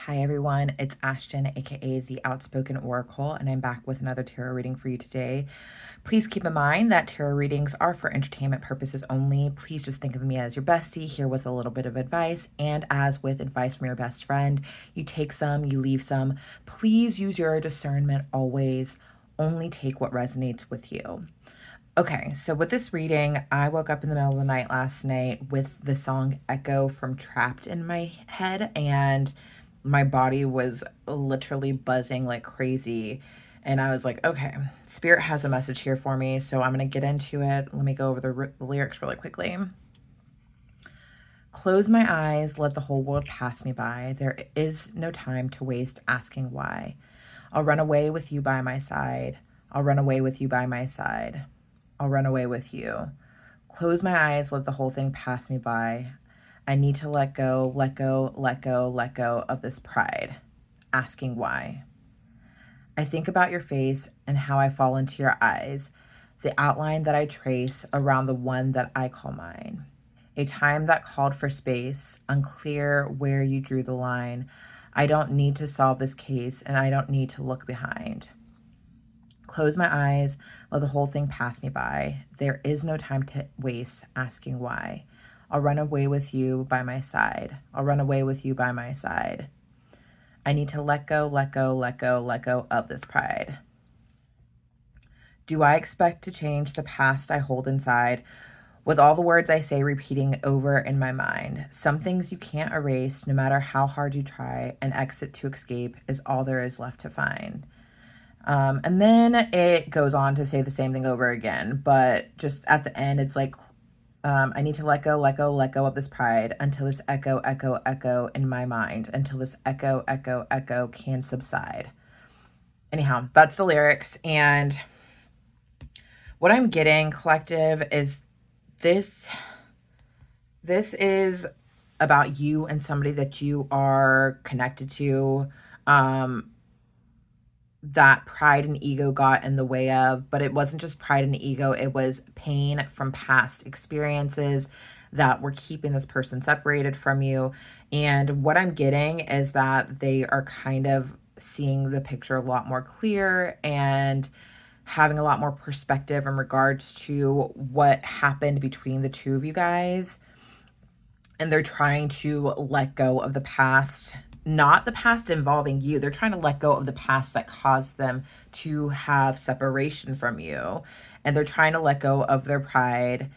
Hi everyone, it's Ashton, aka the Outspoken Oracle, and I'm back with another tarot reading for you today. Please keep in mind that tarot readings are for entertainment purposes only. Please just think of me as your bestie here with a little bit of advice, and as with advice from your best friend, you take some, you leave some. Please use your discernment always. Only take what resonates with you. Okay, so with this reading, I woke up in the middle of the night last night with the song Echo from Trapped in my head, and my body was literally buzzing like crazy. And I was like, okay, Spirit has a message here for me, so I'm going to get into it. Let me go over the lyrics really quickly. Close my eyes, let the whole world pass me by. There is no time to waste asking why. I'll run away with you by my side. I'll run away with you by my side. I'll run away with you. Close my eyes, let the whole thing pass me by. I need to let go, let go, let go, let go of this pride, asking why. I think about your face and how I fall into your eyes, the outline that I trace around the one that I call mine. A time that called for space, unclear where you drew the line. I don't need to solve this case, and I don't need to look behind. Close my eyes, let the whole thing pass me by. There is no time to waste asking why. I'll run away with you by my side. I'll run away with you by my side. I need to let go, let go, let go, let go of this pride. Do I expect to change the past I hold inside with all the words I say repeating over in my mind? Some things you can't erase no matter how hard you try. An exit to escape is all there is left to find. And then it goes on to say the same thing over again, but just at the end, it's like, I need to let go, let go, let go of this pride until this echo, echo, echo in my mind, until this echo, echo, echo can subside. Anyhow, that's the lyrics. And what I'm getting, collective, is this is about you and somebody that you are connected to. That pride and ego got in the way of, but it wasn't just pride and ego, it was pain from past experiences that were keeping this person separated from you. And what I'm getting is that they are kind of seeing the picture a lot more clear and having a lot more perspective in regards to what happened between the two of you guys. And they're trying to let go of the past, not the past involving you. They're trying to let go of the past that caused them to have separation from you. And they're trying to let go of their pride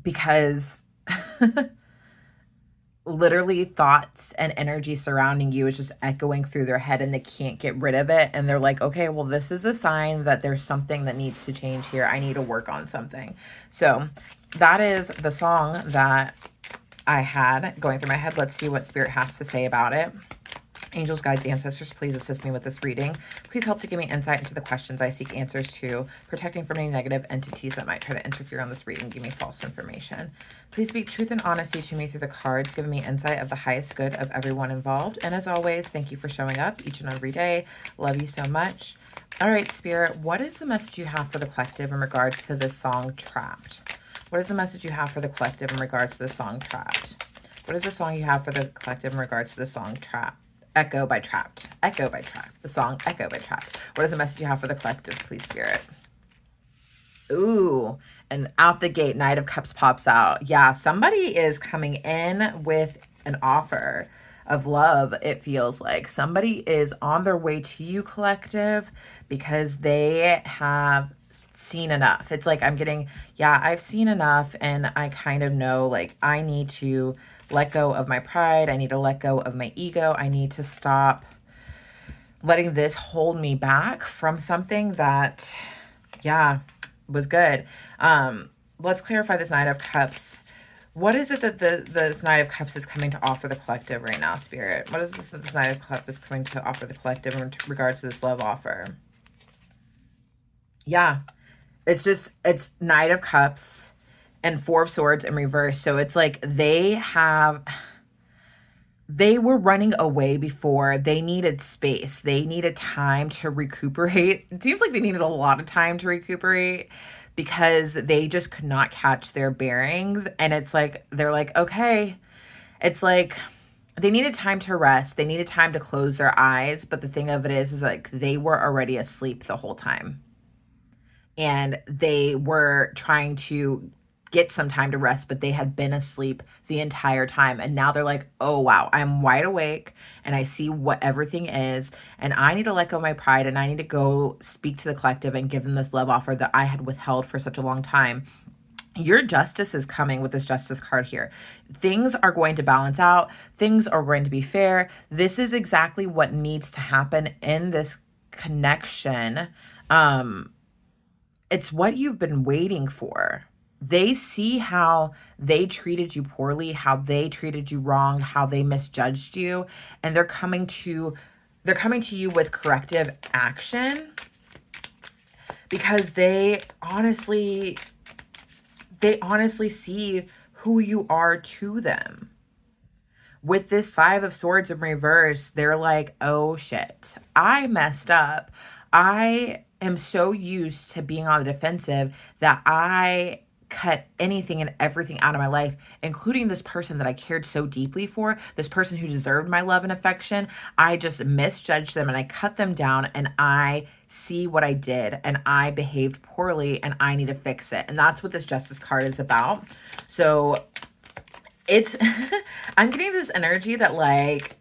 because literally thoughts and energy surrounding you is just echoing through their head and they can't get rid of it. And they're like, okay, well, this is a sign that there's something that needs to change here. I need to work on something. So that is the song that I had going through my head. Let's see what Spirit has to say about it. Angels, guides, ancestors, please assist me with this reading. Please help to give me insight into the questions I seek answers to, protecting from any negative entities that might try to interfere on this reading, give me false information. Please speak truth and honesty to me through the cards, giving me insight of the highest good of everyone involved. And as always, thank you for showing up each and every day. Love you so much. All right, Spirit, what is the message you have for the collective in regards to this song, Trapped? What is the message you have for the collective in regards to the song, Trapped? What is the song you have for the collective in regards to the song, Trapped? Echo by Trapped. Echo by Trapped. The song Echo by Trapped. What is the message you have for the collective, please, Spirit? Ooh, and out the gate, Knight of Cups pops out. Yeah, somebody is coming in with an offer of love, it feels like. Somebody is on their way to you, collective, because they have seen enough. It's like I'm getting, yeah, I've seen enough, and I kind of know, like, I need to let go of my pride. I need to let go of my ego. I need to stop letting this hold me back from something that, yeah, was good. Let's clarify this Knight of Cups. What is it that the Knight of Cups is coming to offer the collective right now, Spirit? What is this that this Knight of Cups is coming to offer the collective in regards to this love offer? Yeah, it's Knight of Cups and Four of Swords in reverse. So it's like they were running away before. They needed space. They needed time to recuperate. It seems like they needed a lot of time to recuperate because they just could not catch their bearings. And it's like, they're like, okay. It's like they needed time to rest. They needed time to close their eyes. But the thing of it is like they were already asleep the whole time. And they were trying to get some time to rest, but they had been asleep the entire time. And now they're like, oh, wow, I'm wide awake and I see what everything is. And I need to let go of my pride and I need to go speak to the collective and give them this love offer that I had withheld for such a long time. Your justice is coming with this justice card here. Things are going to balance out. Things are going to be fair. This is exactly what needs to happen in this connection. It's what you've been waiting for. They see how they treated you poorly, how they treated you wrong, how they misjudged you, and they're coming to you with corrective action because they honestly see who you are to them. With this 5 of Swords in reverse, they're like, oh shit, I messed up. I am so used to being on the defensive that I cut anything and everything out of my life, including this person that I cared so deeply for, this person who deserved my love and affection. I just misjudged them and I cut them down, and I see what I did and I behaved poorly and I need to fix it. And that's what this Justice card is about. So it's, I'm getting this energy that like,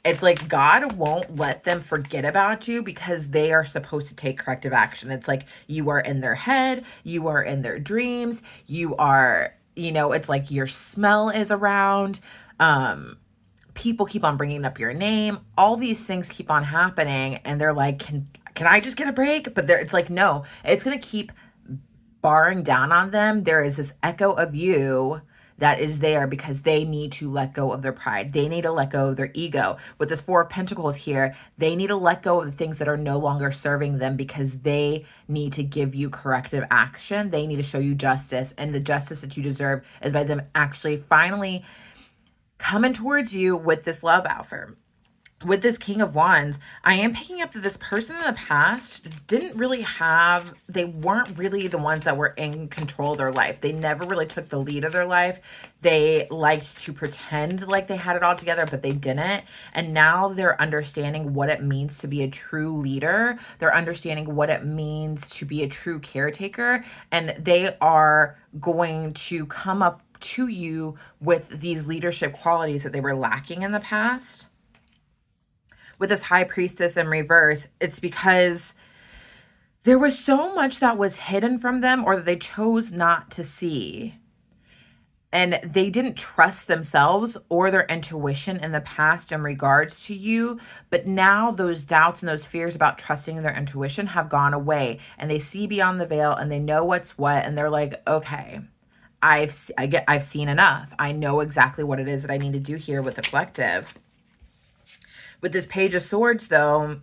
it's like God won't let them forget about you because they are supposed to take corrective action. It's like you are in their head, you are in their dreams, you are, it's like your smell is around. People keep on bringing up your name. All these things keep on happening, and they're like, can I just get a break? But it's like, no, it's going to keep barring down on them. There is this echo of you that is there because they need to let go of their pride. They need to let go of their ego. With this 4 of Pentacles here, they need to let go of the things that are no longer serving them because they need to give you corrective action. They need to show you justice, and the justice that you deserve is by them actually finally coming towards you with this love offer. With this King of Wands, I am picking up that this person in the past they weren't really the ones that were in control of their life. They never really took the lead of their life. They liked to pretend like they had it all together, but they didn't. And now they're understanding what it means to be a true leader. They're understanding what it means to be a true caretaker. And they are going to come up to you with these leadership qualities that they were lacking in the past. With this High Priestess in reverse, it's because there was so much that was hidden from them or that they chose not to see. And they didn't trust themselves or their intuition in the past in regards to you. But now those doubts and those fears about trusting their intuition have gone away. And they see beyond the veil and they know what's what. And they're like, okay, I've seen enough. I know exactly what it is that I need to do here with the collective. With this Page of Swords, though,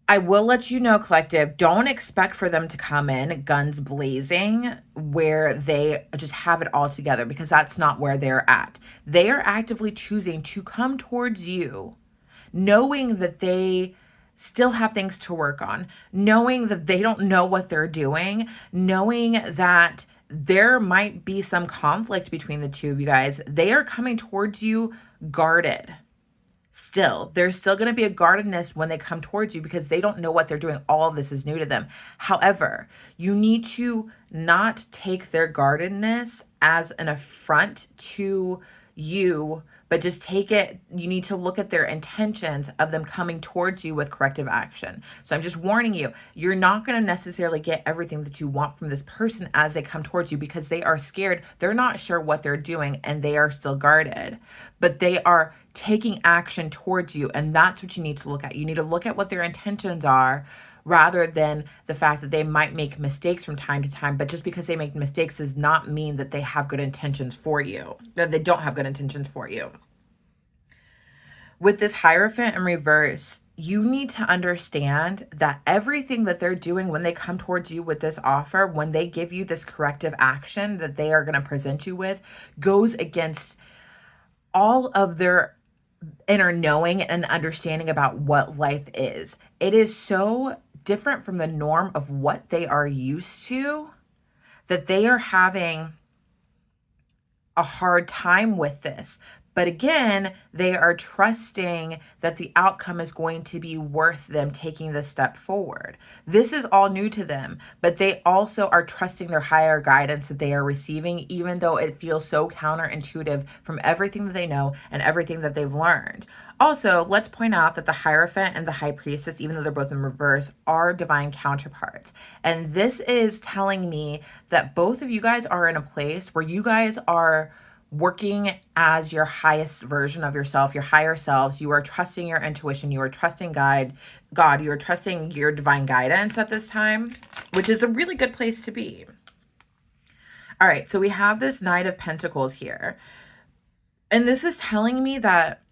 I will let you know, collective, don't expect for them to come in guns blazing where they just have it all together, because that's not where they're at. They are actively choosing to come towards you, knowing that they still have things to work on, knowing that they don't know what they're doing, knowing that there might be some conflict between the two of you guys. They are coming towards you guarded. Still, there's still going to be a guardedness when they come towards you because they don't know what they're doing. All of this is new to them. However, you need to not take their guardedness as an affront to you, but just take it, you need to look at their intentions of them coming towards you with corrective action. So I'm just warning you, you're not going to necessarily get everything that you want from this person as they come towards you because they are scared. They're not sure what they're doing and they are still guarded, but they are taking action towards you. And that's what you need to look at. You need to look at what their intentions are rather than the fact that they might make mistakes from time to time. But just because they make mistakes does not mean that they have good intentions for you, that they don't have good intentions for you. With this Hierophant in reverse, you need to understand that everything that they're doing when they come towards you with this offer, when they give you this corrective action that they are going to present you with, goes against all of their inner knowing and understanding about what life is. It is so different from the norm of what they are used to that they are having a hard time with this. But again, they are trusting that the outcome is going to be worth them taking this step forward. This is all new to them, but they also are trusting their higher guidance that they are receiving, even though it feels so counterintuitive from everything that they know and everything that they've learned. Also, let's point out that the Hierophant and the High Priestess, even though they're both in reverse, are divine counterparts. And this is telling me that both of you guys are in a place where you guys are working as your highest version of yourself, your higher selves. You are trusting your intuition. You are trusting God. You are trusting your divine guidance at this time, which is a really good place to be. All right, so we have this Knight of Pentacles here. And this is telling me that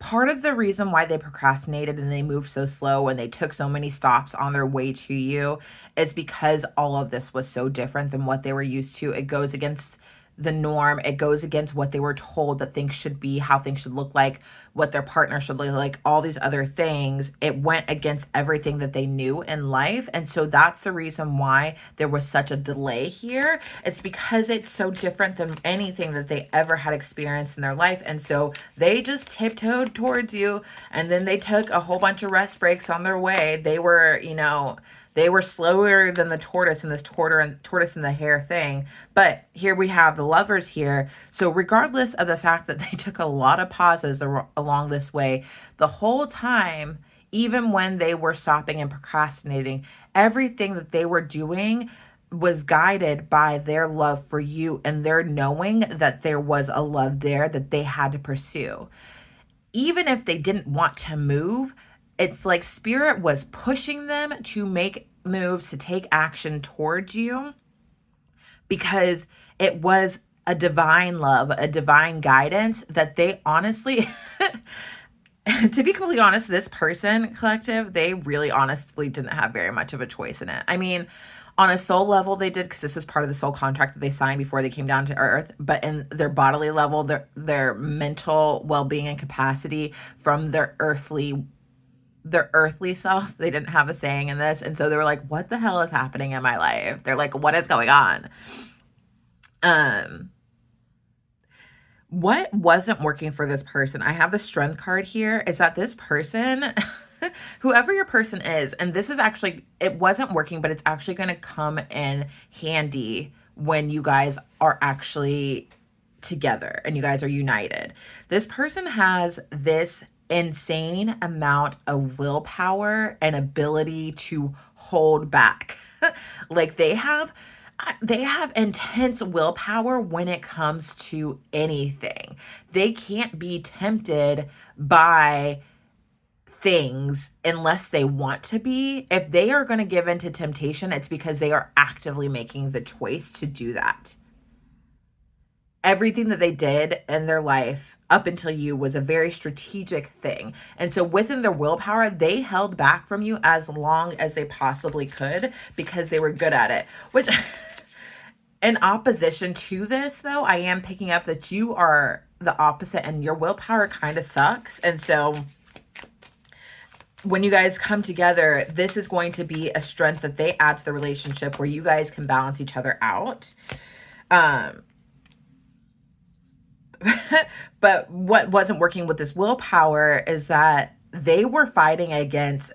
part of the reason why they procrastinated and they moved so slow and they took so many stops on their way to you is because all of this was so different than what they were used to. It goes against the norm. It goes against what they were told that things should be, how things should look like, what their partner should look like, all these other things. It went against everything that they knew in life. And so that's the reason why there was such a delay here. It's because it's so different than anything that they ever had experienced in their life. And so they just tiptoed towards you, and then they took a whole bunch of rest breaks on their way. They were, they were slower than the tortoise in this tortoise in the hare thing. But here we have the Lovers here. So regardless of the fact that they took a lot of pauses along this way, the whole time, even when they were stopping and procrastinating, everything that they were doing was guided by their love for you and their knowing that there was a love there that they had to pursue. Even if they didn't want to move, it's like Spirit was pushing them to make moves, to take action towards you, because it was a divine love, a divine guidance that they honestly, to be completely honest, this person, collective, they really honestly didn't have very much of a choice in it. I mean, on a soul level, they did, because this was part of the soul contract that they signed before they came down to earth. But in their bodily level, their mental well-being and capacity from their earthly self, they didn't have a saying in this. And so they were like, what the hell is happening in my life? They're like, what is going on? What wasn't working for this person? I have the Strength card here, is that this person, whoever your person is, and this is actually, it wasn't working, but it's actually going to come in handy when you guys are actually together and you guys are united. This person has this insane amount of willpower and ability to hold back. Like they have intense willpower when it comes to anything. They can't be tempted by things unless they want to be. If they are going to give into temptation, it's because they are actively making the choice to do that. Everything that they did in their life up until you was a very strategic thing. And so within their willpower, they held back from you as long as they possibly could because they were good at it. Which, in opposition to this, though, I am picking up that you are the opposite and your willpower kind of sucks. And so when you guys come together, this is going to be a strength that they add to the relationship where you guys can balance each other out. But what wasn't working with this willpower is that they were fighting against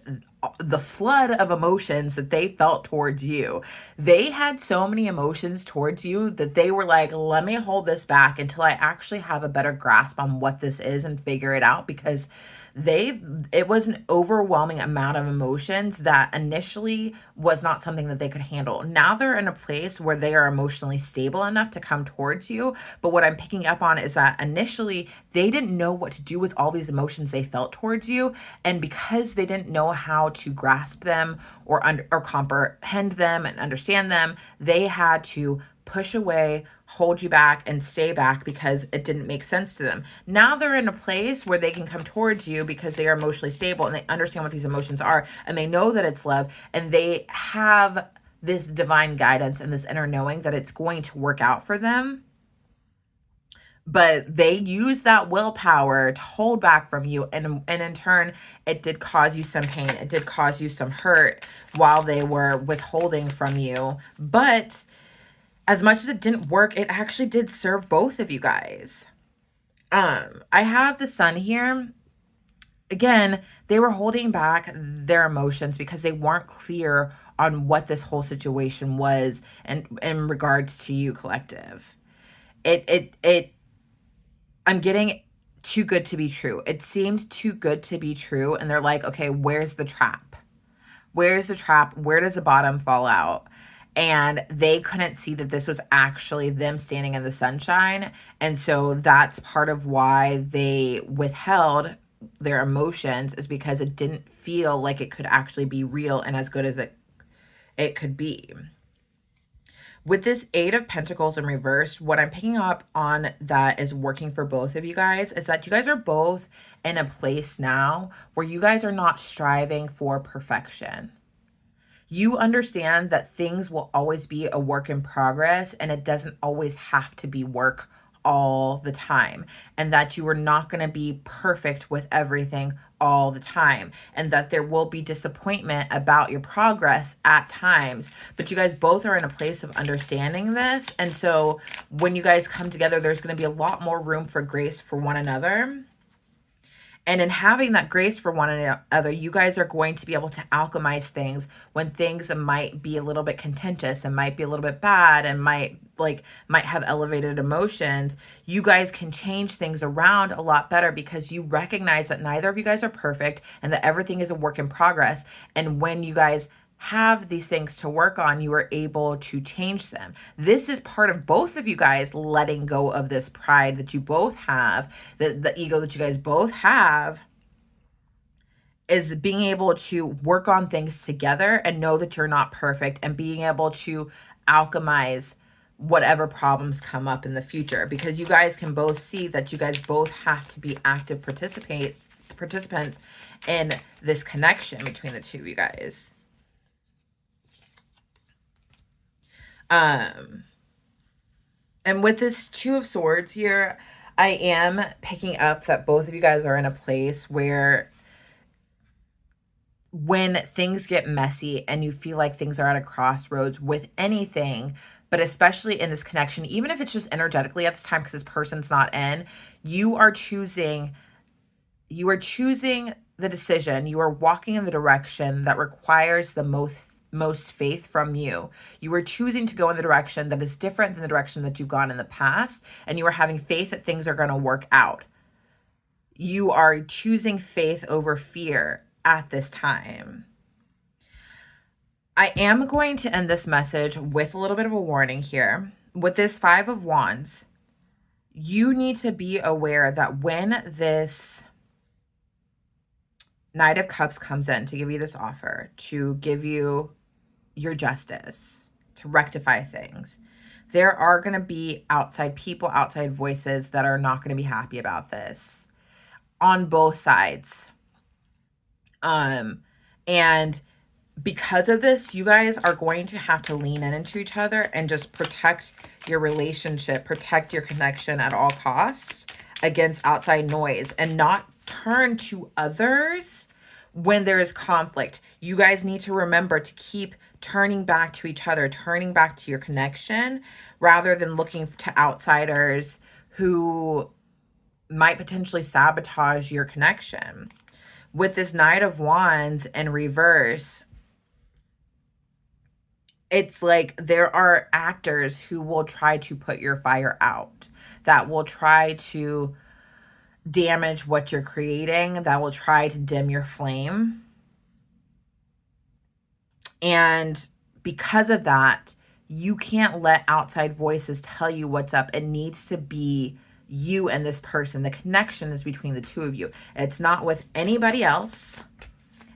the flood of emotions that they felt towards you. They had so many emotions towards you that they were like, let me hold this back until I actually have a better grasp on what this is and figure it out, because it was an overwhelming amount of emotions that initially was not something that they could handle. Now they're in a place where they are emotionally stable enough to come towards you. But what I'm picking up on is that initially they didn't know what to do with all these emotions they felt towards you. And because they didn't know how to grasp them or comprehend them and understand them, they had to push away, hold you back, and stay back because it didn't make sense to them. Now they're in a place where they can come towards you because they are emotionally stable and they understand what these emotions are and they know that it's love, and they have this divine guidance and this inner knowing that it's going to work out for them. But they use that willpower to hold back from you. And in turn, it did cause you some pain. It did cause you some hurt while they were withholding from you. But as much as it didn't work, it actually did serve both of you guys. I have the Sun here. Again, they were holding back their emotions because they weren't clear on what this whole situation was and in regards to you, collective. I'm getting too good to be true. It seemed too good to be true, and they're like, okay, where's the trap? Where's the trap? Where does the bottom fall out? And they couldn't see that this was actually them standing in the sunshine. And so that's part of why they withheld their emotions, is because it didn't feel like it could actually be real and as good as it could be. With this Eight of Pentacles in reverse, what I'm picking up on that is working for both of you guys is that you guys are both in a place now where you guys are not striving for perfection. You understand that things will always be a work in progress, and it doesn't always have to be work all the time, and that you are not going to be perfect with everything all the time, and that there will be disappointment about your progress at times, but you guys both are in a place of understanding this. And so when you guys come together, there's going to be a lot more room for grace for one another. And in having that grace for one another, you guys are going to be able to alchemize things when things might be a little bit contentious and might be a little bit bad and might have elevated emotions. You guys can change things around a lot better because you recognize that neither of you guys are perfect and that everything is a work in progress. And when you guys have these things to work on, you are able to change them. This is part of both of you guys letting go of this pride that you both have, the ego that you guys both have, is being able to work on things together and know that you're not perfect, and being able to alchemize whatever problems come up in the future, because you guys can both see that you guys both have to be active participants in this connection between the two of you guys. And with this Two of Swords here, I am picking up that both of you guys are in a place where when things get messy and you feel like things are at a crossroads with anything, but especially in this connection, even if it's just energetically at this time because this person's not in, you are choosing the decision. You are walking in the direction that requires the most faith from you. You are choosing to go in the direction that is different than the direction that you've gone in the past, and you are having faith that things are going to work out. You are choosing faith over fear at this time. I am going to end this message with a little bit of a warning here. With this Five of Wands, you need to be aware that when this Knight of Cups comes in to give you this offer, to give you your justice, to rectify things, there are going to be outside people, outside voices that are not going to be happy about this on both sides. And because of this, you guys are going to have to lean into each other and just protect your relationship, protect your connection at all costs against outside noise, and not turn to others when there is conflict. You guys need to remember to keep turning back to each other, turning back to your connection, rather than looking to outsiders who might potentially sabotage your connection. With this Knight of Wands in reverse, it's like there are actors who will try to put your fire out, that will try to damage what you're creating, that will try to dim your flame. And because of that, you can't let outside voices tell you what's up. It needs to be you and this person. The connection is between the two of you. It's not with anybody else.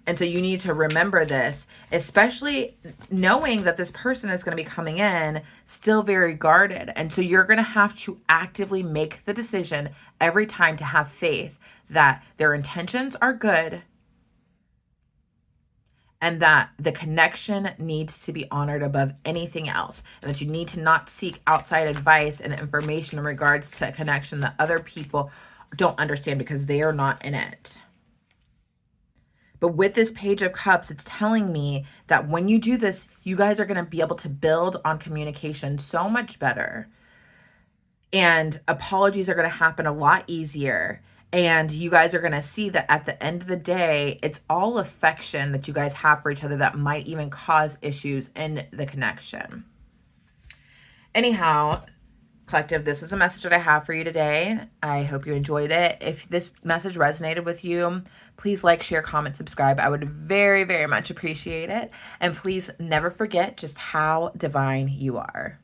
And so you need to remember this, especially knowing that this person is going to be coming in still very guarded. And so you're going to have to actively make the decision every time to have faith that their intentions are good and that the connection needs to be honored above anything else, and that you need to not seek outside advice and information in regards to a connection that other people don't understand because they are not in it. But with this Page of Cups, it's telling me that when you do this, you guys are going to be able to build on communication so much better. And apologies are going to happen a lot easier. And you guys are going to see that at the end of the day, it's all affection that you guys have for each other that might even cause issues in the connection. Anyhow, collective, this was a message that I have for you today. I hope you enjoyed it. If this message resonated with you, please like, share, comment, subscribe. I would very, very much appreciate it. And please never forget just how divine you are.